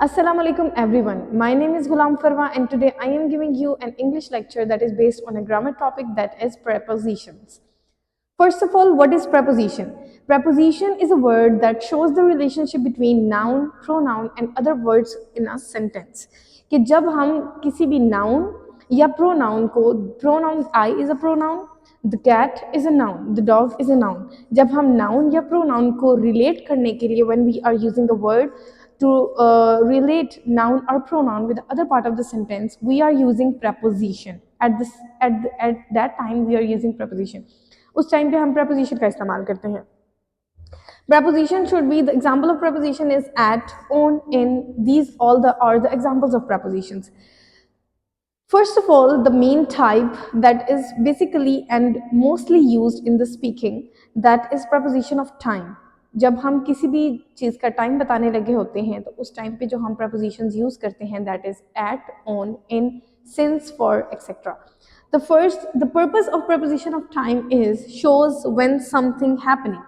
Assalamu alaikum everyone. My name is Ghulam Farwa and today I am giving you an English lecture that is based on a grammar topic that is prepositions. First of all, what is preposition? Preposition is a word that shows the relationship between noun, pronoun and other words in a sentence. कि जब हम किसी भी noun या pronoun को pronoun I is a pronoun, the cat is a noun, the dog is a noun. जब हम noun या pronoun को relate करने के लिए when we are using a word to relate noun or pronoun with the other part of the sentence, we are using preposition. At that time we are using preposition. उस time पे हम preposition का इस्तेमाल करते हैं. Preposition should be, the example of preposition is at, on, in. These all are the examples of prepositions. First of all, the main type that is basically and mostly used in the speaking, that is preposition of time. जब हम किसी भी चीज़ का time बताने लगे होते हैं तो उस टाइम पे जो हम prepositions यूज़ करते हैं, that is at, on, in, since, for, etc. The purpose of preposition of time is shows when something happening.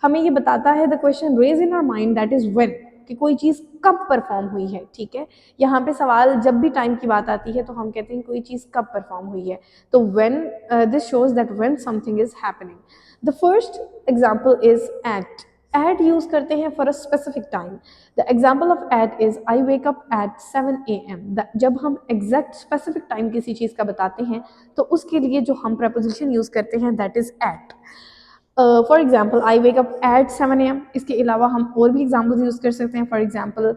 हमें ये बताता है, the question raised in our mind, that is when, कि कोई चीज़ कब परफॉर्म हुई है. ठीक है, यहाँ पे सवाल जब भी टाइम की बात आती है तो हम कहते हैं कोई चीज़ कब परफॉर्म हुई है. तो when, this shows that when something is happening. The first example is at. At use करते हैं for a specific time. The example of at is I wake up at 7 a.m. जब हम exact specific time किसी चीज़ का बताते हैं तो उसके लिए जो हम preposition यूज़ करते हैं, that is at. For example I wake up at 7 AM. इसके अलावा हम और भी एग्जाम्पल्स यूज़ कर सकते हैं. For example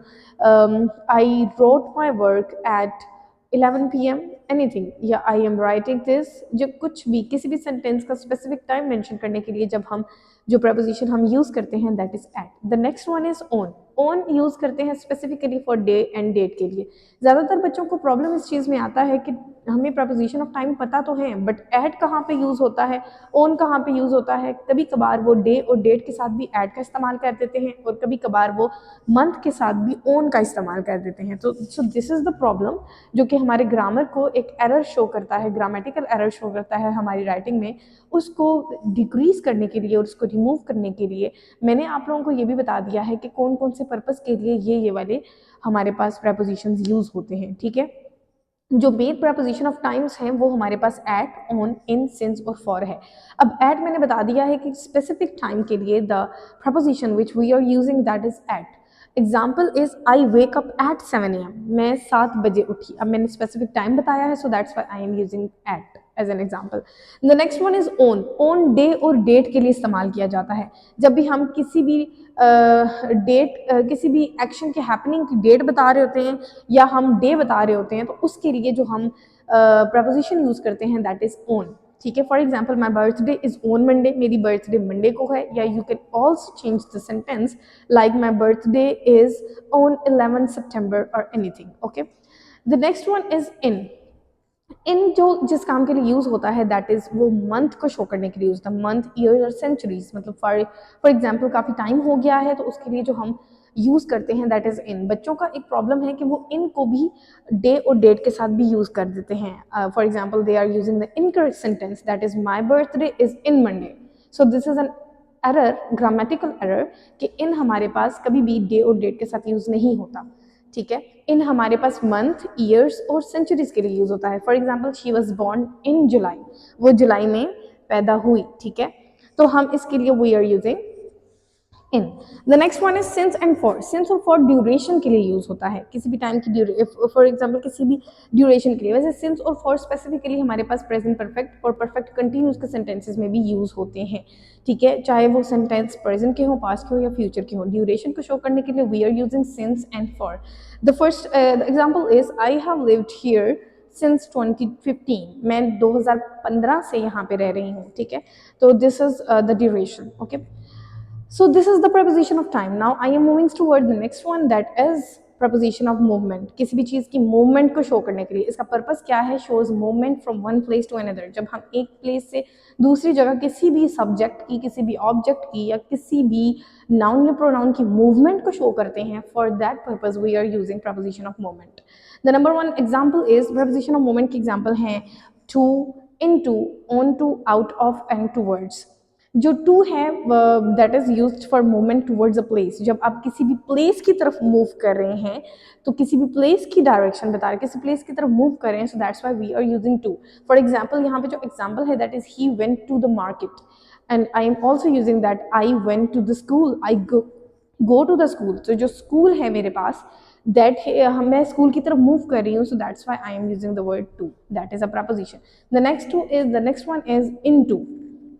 I wrote my work at 11 PM, anything, या आई एम राइटिंग दिस. जो कुछ भी किसी भी सेंटेंस का स्पेसिफिक टाइम मेंशन करने के लिए जब हम जो preposition हम यूज़ करते हैं, that is at. The next one is on. On use करते हैं specifically for day and date के लिए. ज़्यादातर बच्चों को प्रॉब्लम इस चीज़ में आता है कि हमें preposition ऑफ टाइम पता तो है, बट एट कहाँ पे यूज़ होता है, ऑन कहाँ पे यूज़ होता है. कभी कभार वो डे और डेट के साथ भी एट का इस्तेमाल कर देते हैं और कभी कभार वो मंथ के साथ भी ऑन का इस्तेमाल कर देते हैं. तो सो दिस इज़ द प्रॉब्लम जो कि हमारे ग्रामर को एक एरर शो करता है, ग्रामेटिकल एरर शो करता है हमारी राइटिंग में. उसको डिक्रीज करने के लिए और उसको रिमूव करने के लिए मैंने आप लोगों को ये भी बता दिया है कि कौन कौन से पर्पस के लिए ये वाले हमारे पास prepositions यूज़ होते हैं. ठीक है, जो मेन preposition ऑफ टाइम्स हैं वो हमारे पास एट, ऑन, इन, सिंस और फॉर है. अब एट मैंने बता दिया है कि स्पेसिफिक टाइम के लिए the preposition which we are using, that is at. Example is I wake up at 7 AM. मैं 7 बजे उठी. अब मैंने स्पेसिफिक टाइम बताया है, so that's why I am using at as an example. The next one is on. On day और date के लिए इस्तेमाल किया जाता है. जब भी हम किसी भी किसी भी एक्शन के हैपनिंग की डेट बता रहे होते हैं या हम डे बता रहे होते हैं तो उसके लिए जो हम preposition यूज़ करते हैं, दैट इज़ ऑन. ठीक है, for example my birthday is on Monday. मेरी बर्थडे मंडे को है. या you can also change the sentence like my birthday is on 11 September और anything. Okay, the next one is in. In जो जिस काम के लिए यूज़ होता है, दैट इज़ वो मंथ को शो करने के लिए यूज़ होता है. मंथ, ईयर और सेंचुरीज. मतलब फॉर एग्जाम्पल काफ़ी टाइम हो गया है तो उसके लिए जो हम यूज़ करते हैं, दैट इज़ इन. बच्चों का एक प्रॉब्लम है कि वो इन को भी डे और डेट के साथ भी यूज़ कर देते हैं. For example they are using the incorrect sentence, that is my birthday is in Monday. So this is an error, grammatical error, कि इन हमारे पास कभी भी डे और डेट के साथ यूज़ नहीं होता. ठीक है, इन हमारे पास मंथ, ईयर्स और सेंचुरीज के लिए यूज़ होता है. For example she was born in July. वो जुलाई में पैदा हुई. ठीक है, तो हम इसके लिए we are using in. The next one is since and for. Since और फॉर ड्यूरेशन के लिए यूज़ होता है, किसी भी टाइम की फॉर एग्जाम्पल किसी भी ड्यूरेशन के लिए. वैसे सिंस और फॉर स्पेसिफिकली हमारे पास प्रेजेंट परफेक्ट और परफेक्ट कंटिन्यूस के सेंटेंसेस में भी यूज़ होते हैं. ठीक है, चाहे वो सेंटेंस प्रेजेंट के हो, पास्ट के हो या फ्यूचर के हो. ड्यूरेशन को शो करने के लिए we are using since and for. The first example is I have lived here since 2015. मैं 2015 से यहाँ पे रह रही हूँ. ठीक है, तो this is the duration. Okay, so this is the preposition of time. Now I am moving toward the next one, that is preposition of movement. किसी भी चीज़ की movement को show करने के लिए. इसका purpose क्या है? shows movement from one place to another. जब हम एक place से दूसरी जगह किसी भी subject की, किसी भी object की या किसी भी noun या pronoun की movement को show करते हैं, for that purpose we are using preposition of movement. The number one example is preposition of movement की example हैं to, into, onto, out of and towards. जो टू है that is used for movement towards a place. जब आप किसी भी place की तरफ मूव कर रहे हैं तो किसी भी प्लेस की डायरेक्शन बता रहे हैं, किसी प्लेस की तरफ मूव कर रहे हैं, so that's why we are using to. For example यहाँ पे जो एग्जाम्पल है that is he went to the market and I am also using that I went to the school, I go to the school. तो जो school है मेरे पास that मैं school की तरफ मूव कर रही हूँ, so that's why I am using the word to, that is a preposition. The next one is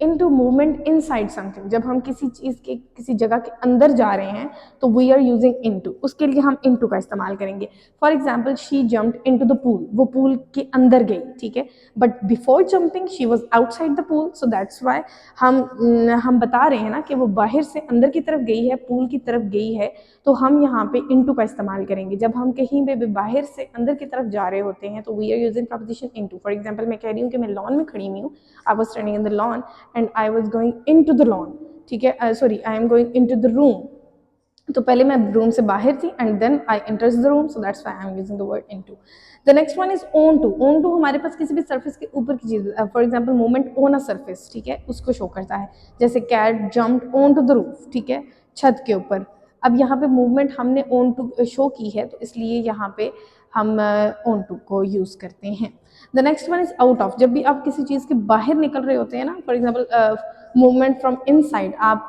into movement inside something. जब हम किसी चीज़ के किसी जगह के अंदर जा रहे हैं तो वी आर यूजिंग इनटू, उसके लिए हम इनटू का इस्तेमाल करेंगे। For example she jumped into the pool, वो पूल के अंदर गई, ठीक है, but before jumping she was outside the pool, so that's Y हम बता रहे हैं ना कि वो बाहर से अंदर की तरफ गई है, पूल की तरफ गई है, तो हम यहाँ पे इनटू का इस्तेमाल करेंगे। जब हम कहीं पे भी बाहर से अंदर की तरफ जा रहे होते हैं तो we are using preposition into. For example मैं कह रही हूँ कि मैं लॉन में खड़ी हुई हूँ, I was standing in the lawn and I was going into the lawn, ठीक है, sorry I am going into the room. तो पहले मैं रूम से बाहर थी and then I enters the room, so that's why I am using the word into. The next one is onto. Onto हमारे पास किसी भी सर्फेस के ऊपर की चीज़, for example movement on a surface, ठीक है, उसको शो करता है। जैसे cat jumped onto the roof, ठीक है, छत के ऊपर। अब यहाँ पे मूवमेंट हमने ऑन टू शो की है तो इसलिए यहाँ पे हम ऑन टू को यूज़ करते हैं। The next one is out of. जब भी आप किसी चीज़ के बाहर निकल रहे होते हैं ना, for example movement from inside, आप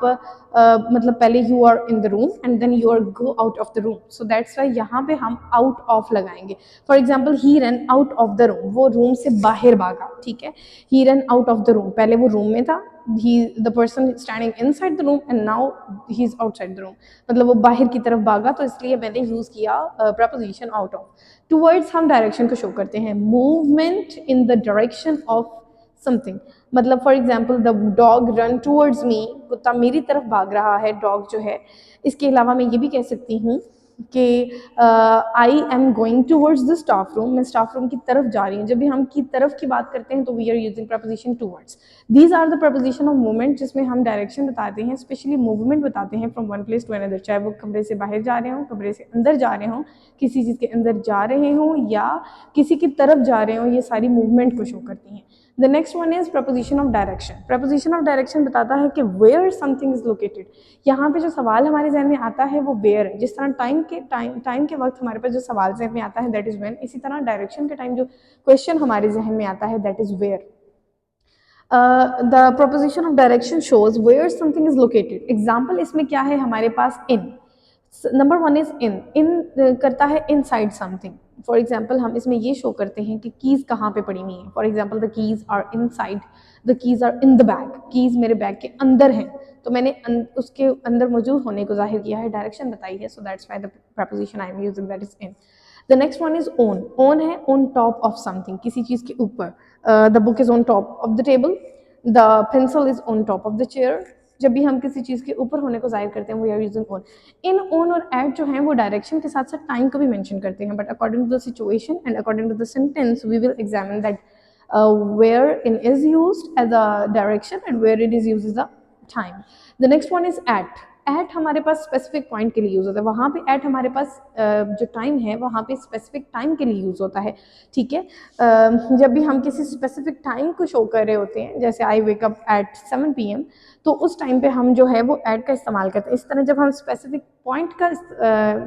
मतलब पहले you are in the room and then you are go out of the room, so that's why यहाँ पे हम आउट ऑफ लगाएंगे। For example he run out of the room, वो room से बाहर भागा, ठीक है, he run out of the room, पहले वो रूम में था, he the person standing inside the room and now he is outside the room, मतलब वो बाहर की तरफ भागा, तो इसलिए मैंने यूज किया प्रपोजिशन आउट ऑफ। टूवर्ड्स हम डायरेक्शन को शो करते हैं, movement in the direction of something. मतलब for example the dog run towards me, कुत्ता मेरी तरफ भाग रहा है, डॉग जो है। इसके अलावा मैं ये भी कह सकती हूँ कि आई am going towards the staff room, मैं स्टाफ रूम की तरफ जा रही हूँ। जब भी हम की तरफ की बात करते हैं तो we are using preposition towards. These are the preposition of movement, जिसमें हम डायरेक्शन बताते हैं, स्पेशली मूवमेंट बताते हैं from one place to another, चाहे वो कमरे से बाहर जा रहे हों, कमरे से अंदर जा रहे हों, किसी चीज़ के अंदर जा रहे हों या किसी की तरफ जा रहे हों, ये सारी मूवमेंट को शो करती हैं। The next one is preposition of direction. Preposition of direction बताता है कि वेयर समथिंग इज लोकेटेड। यहाँ पे जो सवाल हमारे जहन में आता है वो वेयर है। जिस तरह टाइम के वक्त हमारे पास जो सवाल जहन में आता है दैट इज व्हेन, इसी तरह डायरेक्शन के टाइम जो क्वेश्चन हमारे जहन में आता है that is where. The preposition of direction shows where something is located. Example इसमें क्या है हमारे पास, in. Number one is in करता है इनसाइड समथिंग। फॉर एग्जाम्पल हम इसमें ये शो करते हैं कि कीज़ कहाँ पे पड़ी हुई हैं। For example the keys are inside, the keys are in the bag, keys मेरे बैग के अंदर हैं, तो मैंने उसके अंदर मौजूद होने को जाहिर किया है, डायरेक्शन बताई है, so that's why the preposition I am using that is in. The next one is on. On है ऑन टॉप ऑफ समथिंग, किसी चीज़ के ऊपर। The book is on top of the table, the pencil is on top of the chair. जब भी हम किसी चीज़ के ऊपर होने को जाहिर करते हैं we are using on. In, on और एट जो हैं वो डायरेक्शन के साथ साथ टाइम को भी मेंशन करते हैं, but according to the situation and according to the sentence we will examine that where in is used as a direction and where it is used as a time. The next one is at. At हमारे पास specific point के लिए use होता है, वहाँ पे eight हमारे पास जो टाइम है वहाँ पे स्पेसिफिक टाइम के लिए यूज़ होता है, ठीक है। जब भी हम किसी स्पेसिफिक टाइम को शो कर रहे होते हैं, जैसे आई वेक अप एट 7 PM, तो उस टाइम पे हम जो है वो एट का इस्तेमाल करते हैं। इस तरह जब हम स्पेसिफिक पॉइंट का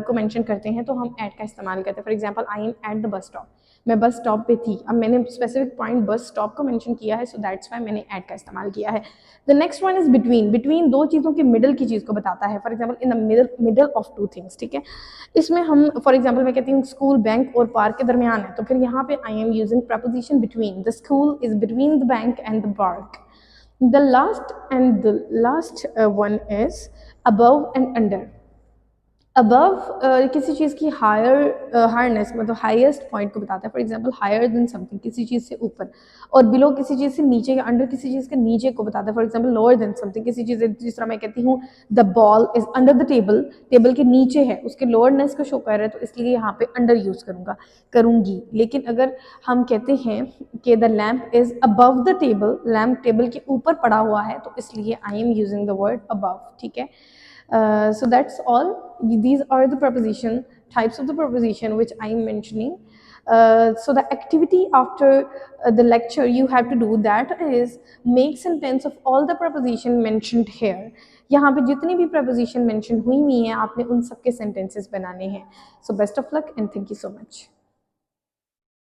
को मेंशन करते हैं तो हम एट का इस्तेमाल करते हैं। For example I am at the bus stop, मैं बस स्टॉप पे थी। अब मैंने स्पेसिफिक पॉइंट बस स्टॉप को मेंशन किया है, सो दैट्स वाई मैंने एट का इस्तेमाल किया है। The next one is between. Between दो चीज़ों के मिडल की चीज़ को बताता है। For example in the middle of two things, ठीक है। इसमें हम फॉर एग्जाम्पल मैं कहती हूँ स्कूल बैंक और पार्क के दरमियान है, तो फिर यहाँ पे आई am using preposition between. The school is between the bank and the park. The last one is above and under. Above किसी चीज़ की हायरनेस मतलब हाईएस्ट पॉइंट को बताता है। For example higher than something, किसी चीज़ से ऊपर, और बिलो किसी चीज़ से नीचे या अंडर किसी चीज़ के नीचे को बताता है। For example lower than something, किसी चीज़, जिस तरह मैं कहती हूँ the ball is under the table, table के नीचे है, उसके लोअरनेस को शो कर रहा है, तो इसलिए यहाँ पे अंडर यूज़ करूँगी। लेकिन अगर हम कहते हैं कि the lamp is above the table, lamp table के ऊपर पड़ा हुआ है, तो इसलिए आई am using the word above, ठीक है। So that's all. These are the preposition types of the preposition which I am mentioning. So the activity after the lecture you have to do that is make sentence of all the preposition mentioned here. यहाँ पे जितनी भी preposition mention हुई हैं आपने उन सब के sentences बनाने हैं. So best of luck and thank you so much.